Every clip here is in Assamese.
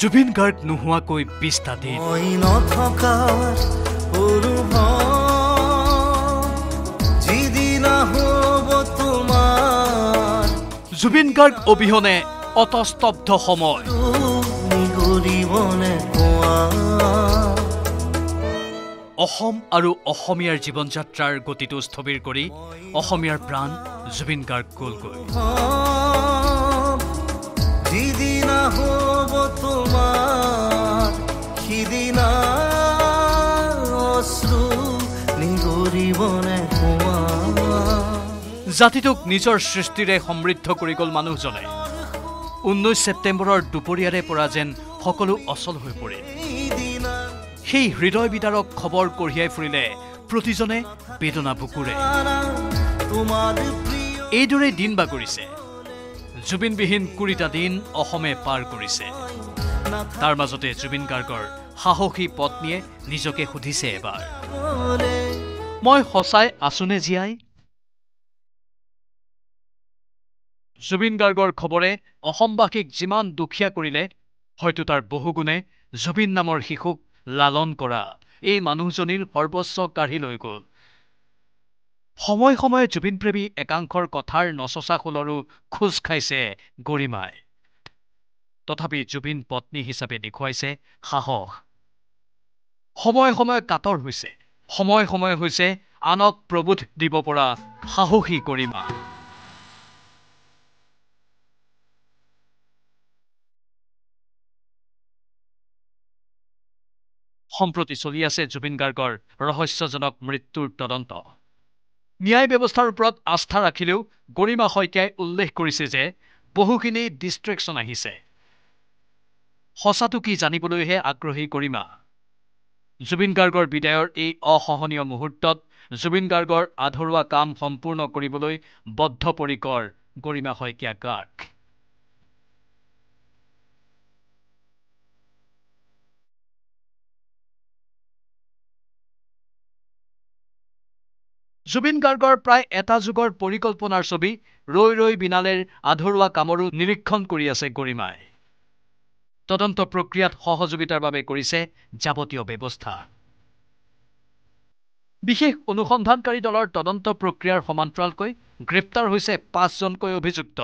জুবিন গাৰ্গ নোহোৱাকৈ ২০টা দিন জুবিন গাৰ্গ অবিহনে অতস্তব্ধ সময় অসম আৰু অসমীয়াৰ জীৱন যাত্ৰাৰ গতিটো স্থবিৰ কৰি অসমীয়াৰ প্ৰাণ জুবিন গাৰ্গ গ'লগৈ জাতিটোক নিজৰ সৃষ্টিৰে সমৃদ্ধ কৰি গ'ল মানুহজনে 19 ছেপ্টেম্বৰৰ দুপৰীয়াৰে পৰা যেন সকলো অচল হৈ পৰিল সেই হৃদয় বিদাৰক খবৰ কঢ়িয়াই ফুৰিলে প্ৰতিজনে বেদনা বুকুৰে এইদৰে দিন বাগৰিছে জুবিনবিহীন ২০টা দিন অসমে পাৰ কৰিছে তাৰ মাজতে জুবিন গাৰ্গৰ সাহসী পত্নীয়ে নিজকে সুধিছে এবাৰ মই সঁচাই আছোনে জীয়াই জুবিন গাৰ্গৰ খবৰে অসমবাসীক যিমান দুখীয়া কৰিলে হয়তো তাৰ বহুগুণে জুবিন নামৰ শিশুক লালন কৰা এই মানুহজনীৰ সৰ্বস্ব কাঢ়ি লৈ গ'ল সময়ে সময়ে জুবিন প্ৰেমী একাংশৰ কথাৰ নচচা খোলৰো খোজ খাইছে গৰিমাই তথাপি জুবিন পত্নী হিচাপে দেখুৱাইছে সাহস সময়ে সময়ে কাতৰ হৈছে সময়ে সময়ে হৈছে আনক প্ৰবোধ দিব পৰা সাহসী গৰিমা সম্প্ৰতি চলি আছে জুবিন গাৰ্গৰ ৰহস্যজনক মৃত্যুৰ তদন্ত ন্যায় ব্যৱস্থাৰ ওপৰত আস্থা ৰাখিলেও গৰিমা শইকীয়াই উল্লেখ কৰিছে যে বহুখিনি ডিষ্ট্ৰেকশ্যন আহিছে সঁচাটো কি জানিবলৈহে আগ্ৰহী গৰিমা জুবিন গাৰ্গৰ বিদায়ৰ এই অসহনীয় মুহূৰ্তত জুবিন গাৰ্গৰ আধৰুৱা কাম সম্পূৰ্ণ কৰিবলৈ বদ্ধপৰিকৰ গৰিমা শইকীয়া গাৰ্গ জুবিন গাৰ্গৰ প্ৰায় এটা যুগৰ পৰিকল্পনাৰ ছবি ৰৈ ৰৈ বিনালেৰ আধৰুৱা কামৰো নিৰীক্ষণ কৰি আছে গৰিমাই তদন্ত প্ৰক্ৰিয়াত সহযোগিতাৰ বাবে কৰিছে যাৱতীয় ব্যৱস্থা বিশেষ অনুসন্ধানকাৰী দলৰ তদন্ত প্ৰক্ৰিয়াৰ সমান্তৰালকৈ গ্ৰেপ্তাৰ হৈছে ৫জনকৈ অভিযুক্ত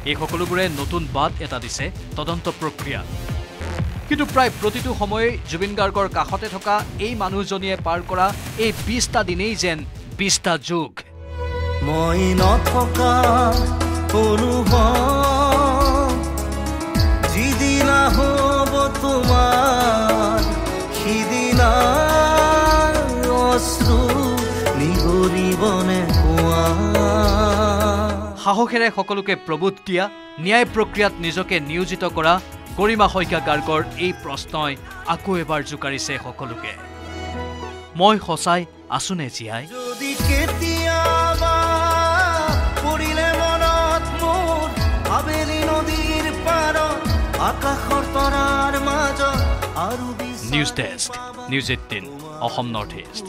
এই সকলোবোৰে নতুন বাট এটা দিছে তদন্ত প্ৰক্ৰিয়া কিন্তু প্ৰায় প্ৰতিটো সময়ে জুবিন গাৰ্গৰ কাষতে থকা এই মানুহজনীয়ে পাৰ কৰা এই ২০টা দিনেই যেন ২০টা যুগ মই নথকা যিদিনা হ'ব তোমাৰ সিদিনা অশ্ৰু নিগৰিবনে কোৱা সাহসেৰে সকলোকে প্ৰবোধ দিয়া ন্যায় প্ৰক্ৰিয়াত নিজকে নিয়োজিত কৰা গৰিমা শইকীয়া গাৰ্গৰ এই প্ৰশ্নই আকৌ এবাৰ জোকাৰিছে সকলোকে মই সঁচাই আছোনে জীয়াই যদি কেতিয়াবা পৰিলে মনত মোৰ আবেলি নদীৰ পাৰত আকাশৰ তৰাৰ মাজত আৰু news desk news 18 Assam north east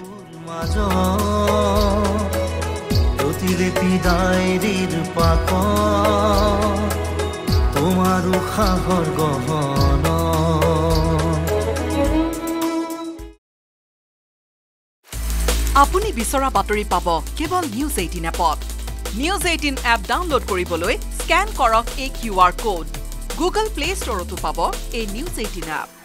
প্ৰতিলেপি ডায়েৰীৰ পাকত তোমাৰ উশাহৰ গহন আপুনি বিচৰা বাতৰি পাব কেৱল নিউজ 18 এপত নিউজ 18 এপ ডাউনলোড কৰিবলৈ স্কেন কৰক এই QR কোড গুগল প্লে ষ্টৰতো পাব এই নিউজ 18 এপ